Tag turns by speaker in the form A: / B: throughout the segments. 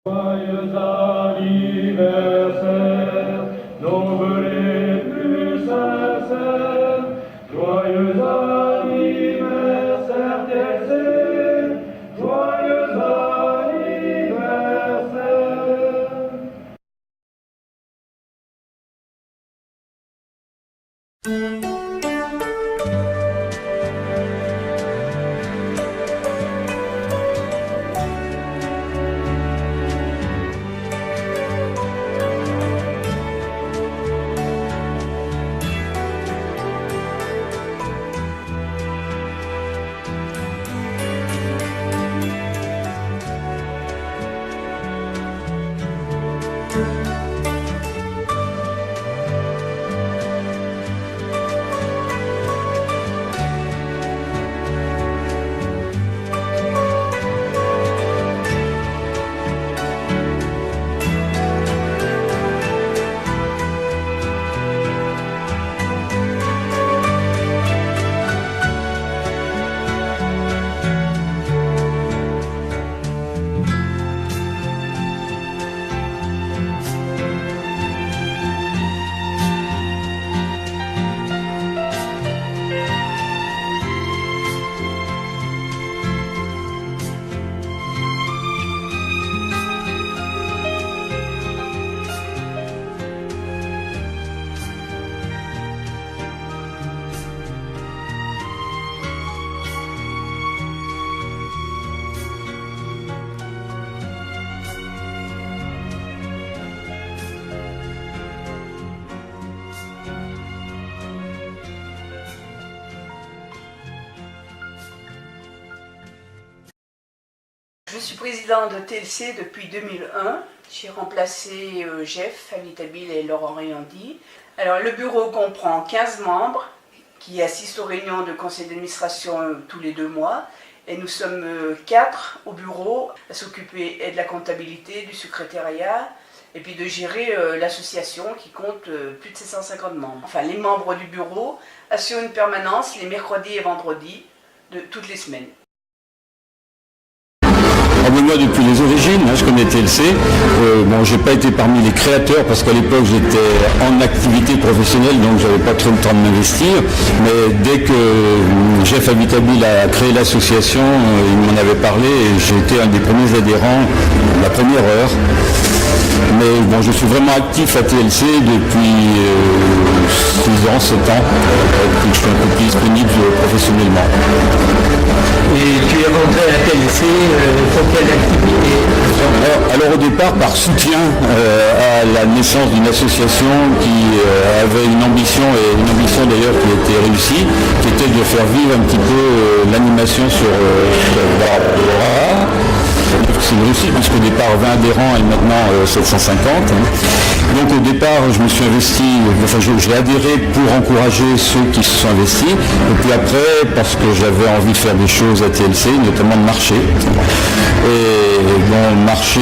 A: Joyeux anniversaire, nos vœux les plus sincères. Joyeux anniversaire, TLC. Joyeux anniversaire.
B: Je suis président de TLC depuis 2001. J'ai remplacé Jeff Habitabile et Laurent Riandi. Alors le bureau comprend 15 membres qui assistent aux réunions de conseil d'administration tous les 2 mois. Et nous sommes 4 au bureau à s'occuper de la comptabilité, du secrétariat et puis de gérer l'association qui compte plus de 750 membres. Enfin, les membres du bureau assurent une permanence les mercredis et vendredis de toutes les semaines.
C: Moi depuis les origines, je connais TLC. Bon, j'ai pas été parmi les créateurs parce qu'à l'époque j'étais en activité professionnelle, donc j'avais pas trop le temps de m'investir. Mais dès que Jeff Habitabile a créé l'association, il m'en avait parlé et j'ai été un des premiers adhérents la première heure. Mais bon, je suis vraiment actif à TLC depuis 6 ans, 7 ans, depuis que je suis un peu plus disponible professionnellement.
D: Et tu es rentré à TLC pour quelle activité?
C: Alors au départ par soutien à la naissance d'une association qui avait une ambition, et une ambition d'ailleurs qui était réussie, qui était de faire vivre un petit peu l'animation sur c'est réussi puisqu'au départ 20 adhérents et maintenant 750. Donc au départ je me suis investi, enfin j'ai adhéré pour encourager ceux qui se sont investis, et puis après parce que j'avais envie de faire des choses à TLC, notamment de marcher. Et bon, marcher,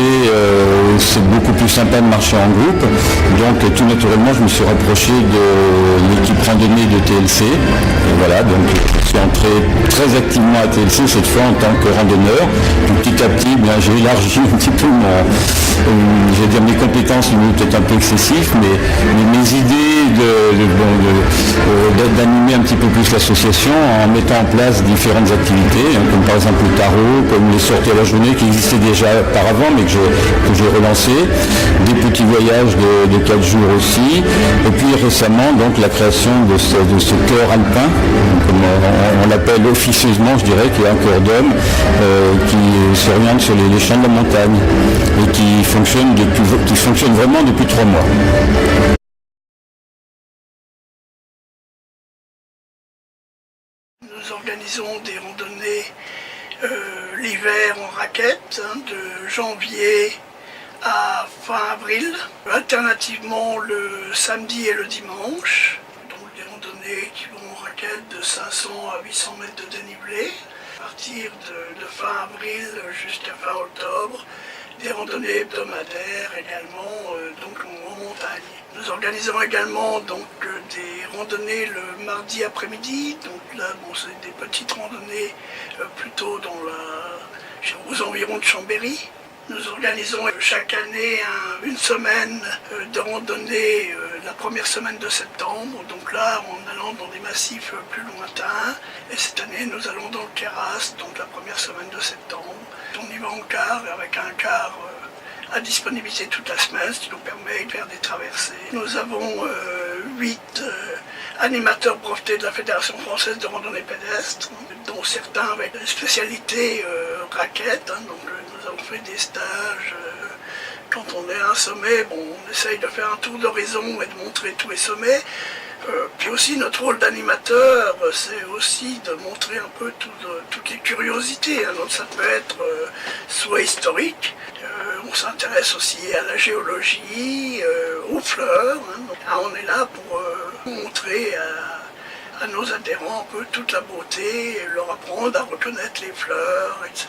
C: c'est beaucoup plus sympa de marcher en groupe, donc tout naturellement je me suis rapproché de l'équipe randonnée de TLC. Et voilà, donc je suis entré très activement à TLC cette fois en tant que randonneur. Puis petit à petit, j'ai élargi un petit peu mes compétences, peut-être un peu excessif, mais mes idées d'animer un petit peu plus l'association en mettant en place différentes activités, comme par exemple le tarot, comme les sorties à la journée qui existaient déjà auparavant, mais que j'ai relancé, des petits voyages de 4 jours aussi, et puis récemment donc la création de ce cœur alpin, comme on l'appelle officieusement, je dirais, qui est un cœur d'homme qui s'oriente sur les champs de la montagne et qui fonctionne vraiment depuis 3 mois.
E: Nous organisons des randonnées l'hiver en raquette, de janvier à fin avril, alternativement le samedi et le dimanche, donc des randonnées qui vont en raquette de 500 à 800 mètres de dénivelé, à partir de fin avril jusqu'à fin octobre, des randonnées hebdomadaires également donc en montagne. Nous organisons également donc des randonnées le mardi après-midi, donc là c'est des petites randonnées plutôt aux environs de Chambéry. Nous organisons chaque année une semaine de randonnée la première semaine de septembre, donc là en allant dans des massifs plus lointains. Et cette année nous allons dans le Queyras, donc la première semaine de septembre. On y va en car, avec un car à disponibilité toute la semaine, ce qui nous permet de faire des traversées. Nous avons 8 animateurs brevetés de la Fédération française de randonnée pédestre, dont certains avec des spécialités raquettes. Donc nous avons fait des stages. Quand on est à un sommet, on essaye de faire un tour d'horizon et de montrer tous les sommets. Puis aussi notre rôle d'animateur, c'est aussi de montrer un peu toutes les curiosités. Donc ça peut être soit historique, on s'intéresse aussi à la géologie, aux fleurs. On est là pour montrer à nos adhérents un peu toute la beauté, leur apprendre à reconnaître les fleurs, etc.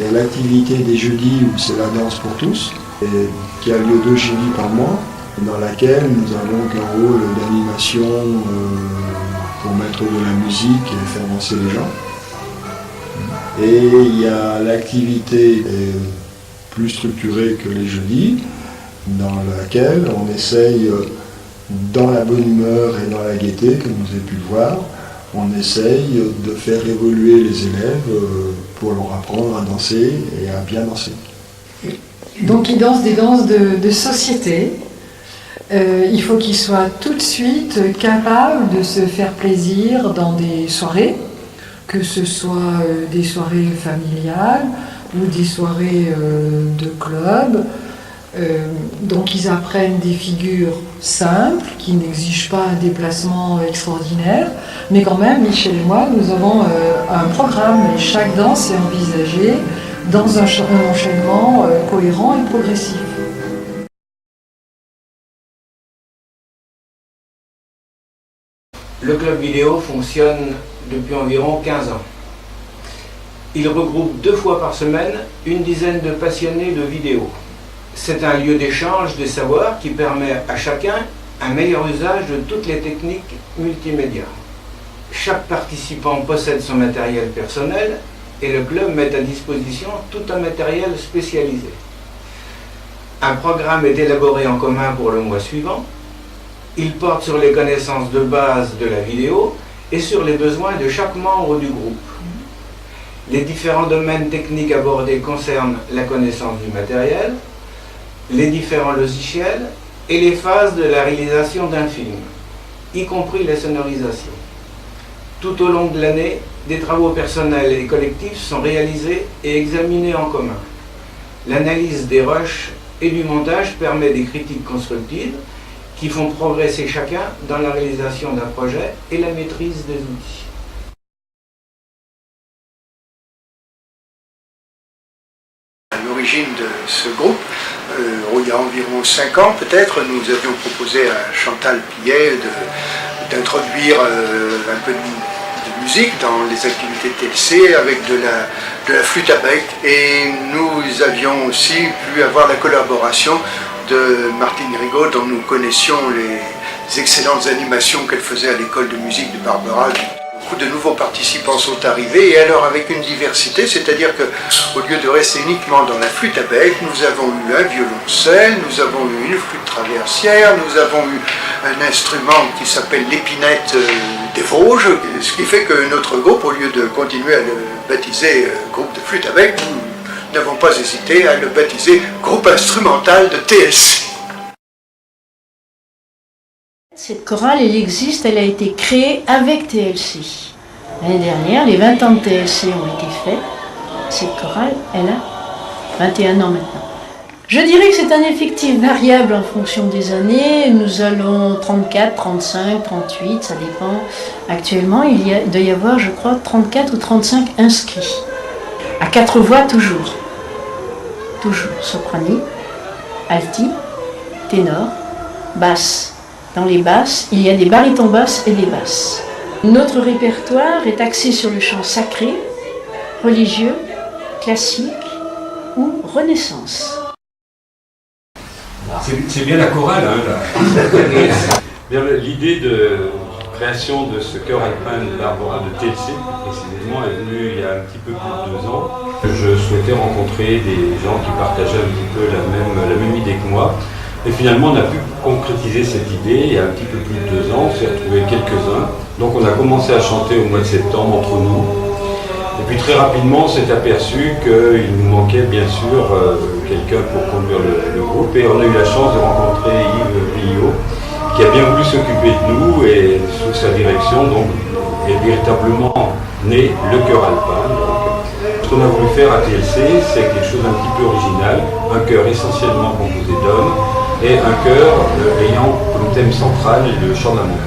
F: Il y a l'activité des jeudis où c'est la danse pour tous, qui a lieu 2 jeudis par mois, dans laquelle nous avons un rôle d'animation pour mettre de la musique et faire danser les gens. Et il y a l'activité plus structurée que les jeudis, dans laquelle on essaye, dans la bonne humeur et dans la gaieté, comme vous avez pu le voir, on essaye de faire évoluer les élèves pour leur apprendre à danser et à bien danser.
G: Donc ils dansent des danses de société. Il faut qu'ils soient tout de suite capables de se faire plaisir dans des soirées, que ce soit des soirées familiales ou des soirées de club. Donc ils apprennent des figures simples qui n'exigent pas un déplacement extraordinaire, mais quand même, Michel et moi, nous avons un programme et chaque danse est envisagée dans un enchaînement cohérent et progressif.
H: Le club vidéo fonctionne depuis environ 15 ans. Il regroupe 2 fois par semaine une dizaine de passionnés de vidéo. C'est un lieu d'échange des savoirs qui permet à chacun un meilleur usage de toutes les techniques multimédia. Chaque participant possède son matériel personnel et le club met à disposition tout un matériel spécialisé. Un programme est élaboré en commun pour le mois suivant. Il porte sur les connaissances de base de la vidéo et sur les besoins de chaque membre du groupe. Les différents domaines techniques abordés concernent la connaissance du matériel, les différents logiciels et les phases de la réalisation d'un film, y compris la sonorisation. Tout au long de l'année, des travaux personnels et collectifs sont réalisés et examinés en commun. L'analyse des rushs et du montage permet des critiques constructives qui font progresser chacun dans la réalisation d'un projet et la maîtrise des outils.
I: l'origine de ce groupe. Il y a environ 5 ans peut-être, nous avions proposé à Chantal Pillet d'introduire un peu de musique dans les activités TLC avec de la flûte à bec, et nous avions aussi pu avoir la collaboration de Martine Rigaud, dont nous connaissions les excellentes animations qu'elle faisait à l'école de musique de Barbara. Beaucoup de nouveaux participants sont arrivés, et alors avec une diversité, c'est-à-dire qu'au lieu de rester uniquement dans la flûte à bec, nous avons eu un violoncelle, nous avons eu une flûte traversière, nous avons eu un instrument qui s'appelle l'épinette des Vosges, ce qui fait que notre groupe, au lieu de continuer à le baptiser groupe de flûte à bec, nous n'avons pas hésité à le baptiser groupe instrumental de TLC.
J: Cette chorale, elle existe, elle a été créée avec TLC. L'année dernière, les 20 ans de TLC ont été faits. Cette chorale, elle a 21 ans maintenant. Je dirais que c'est un effectif variable en fonction des années. Nous allons 34, 35, 38, ça dépend. Actuellement, il doit y avoir, je crois, 34 ou 35 inscrits. À 4 voix toujours. Toujours soprani, alti, ténor, basse. Dans les basses, il y a des barytons basses et des basses. Notre répertoire est axé sur le chant sacré, religieux, classique ou renaissance.
K: C'est bien la chorale, L'idée de création de ce chœur alpin de Barbara de TLC, précisément, est venue il y a un petit peu plus de 2 ans. Je souhaitais rencontrer des gens qui partageaient un petit peu la même idée que moi. Et finalement, on a pu concrétiser cette idée il y a un petit peu plus de 2 ans. On s'est retrouvés quelques-uns. Donc on a commencé à chanter au mois de septembre entre nous. Et puis très rapidement, on s'est aperçu qu'il nous manquait bien sûr quelqu'un pour conduire le groupe. Et on a eu la chance de rencontrer Yves Villot, qui a bien voulu s'occuper de nous, et sous sa direction donc, est véritablement né le chœur alpin. Donc, ce qu'on a voulu faire à TLC, c'est quelque chose d'un petit peu original, un chœur essentiellement composé d'hommes, et un chœur ayant comme thème central le chant de la montagne.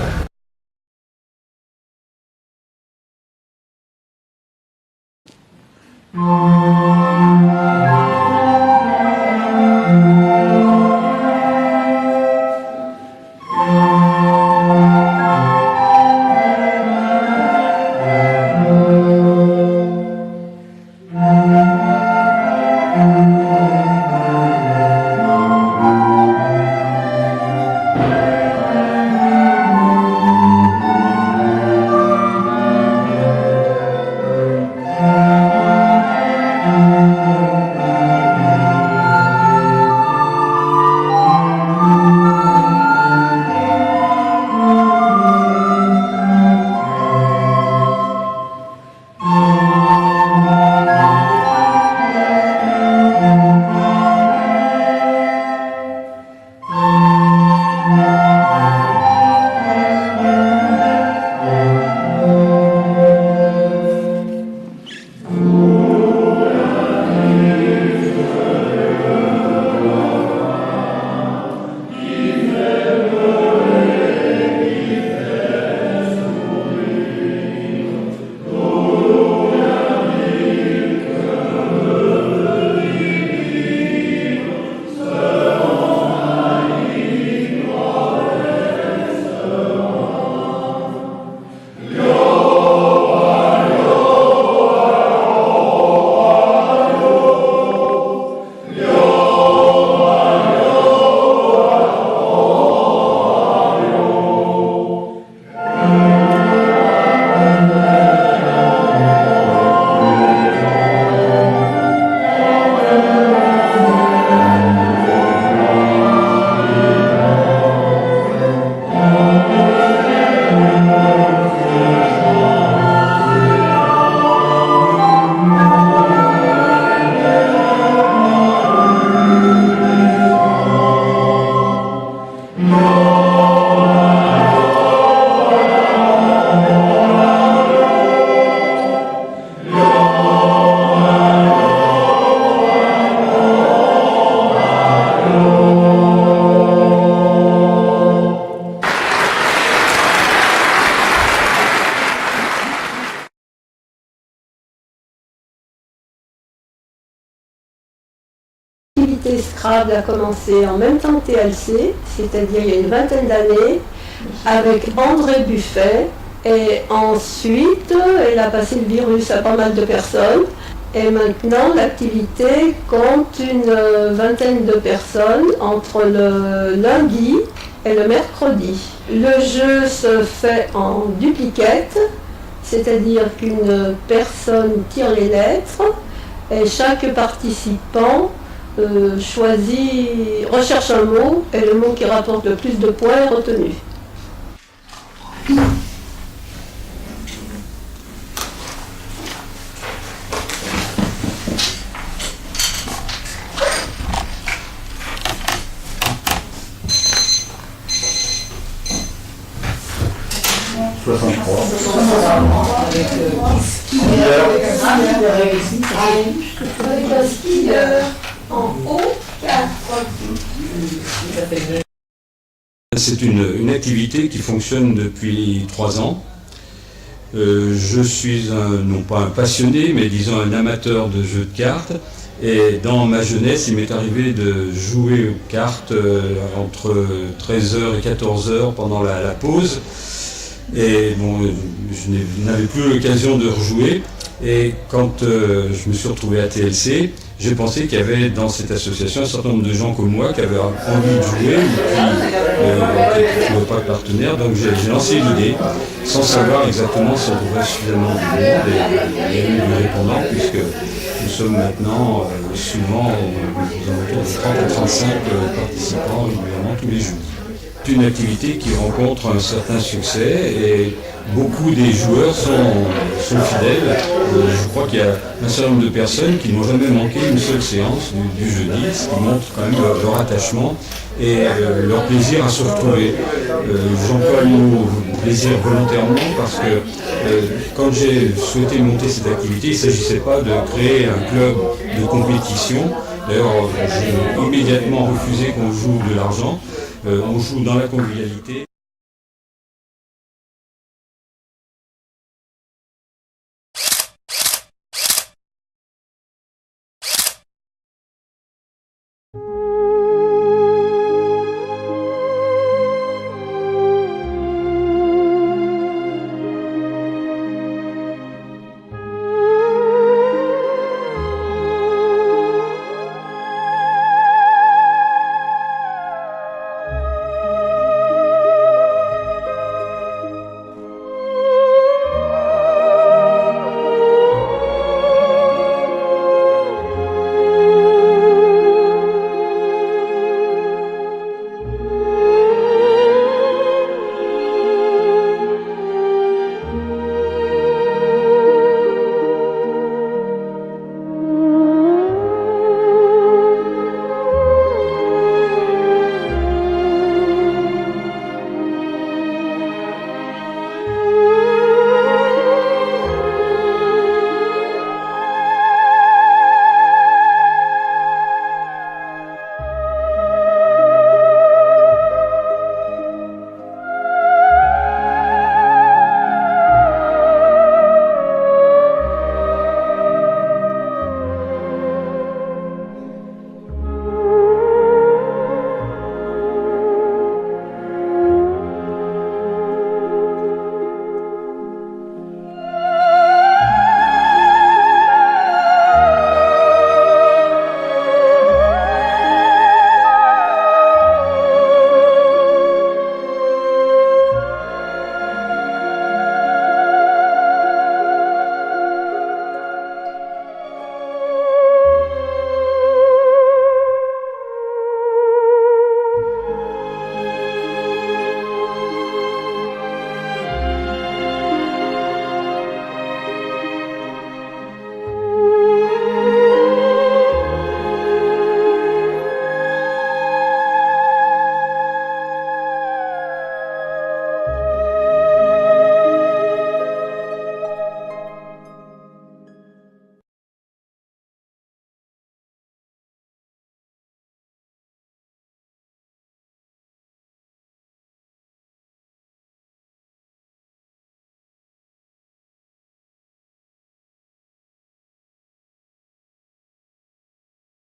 L: l'activité Scrabble a commencé en même temps que TLC, c'est-à-dire il y a une vingtaine d'années, avec André Buffet. Et ensuite, elle a passé le virus à pas mal de personnes. Et maintenant, l'activité compte une vingtaine de personnes entre le lundi et le mercredi. Le jeu se fait en dupliquette, c'est-à-dire qu'une personne tire les lettres et chaque participant recherche un mot et le mot qui rapporte le plus de points est retenu. Avec un skieur en haut 4.
K: C'est une activité qui fonctionne depuis 3 ans. Je suis non pas un passionné, mais disons un amateur de jeux de cartes. Et dans ma jeunesse, il m'est arrivé de jouer aux cartes entre 13h et 14h pendant la pause. Et bon, je n'avais plus l'occasion de rejouer. Et quand je me suis retrouvé à TLC, j'ai pensé qu'il y avait dans cette association un certain nombre de gens comme moi qui avaient envie de jouer, et qui ne trouvaient pas de partenaire. Donc j'ai lancé l'idée, sans savoir exactement si on trouverait suffisamment de monde. Et il y a eu du répondant, puisque nous sommes maintenant souvent aux alentours de 30 à 35 participants régulièrement tous les jours. C'est une activité qui rencontre un certain succès et beaucoup des joueurs sont fidèles. Je crois qu'il y a un certain nombre de personnes qui n'ont jamais manqué une seule séance du jeudi, ce qui montre quand même leur attachement et leur plaisir à se retrouver. J'emploie le mot plaisir volontairement parce que quand j'ai souhaité monter cette activité, il ne s'agissait pas de créer un club de compétition. D'ailleurs, j'ai immédiatement refusé qu'on joue de l'argent. On joue dans la convivialité.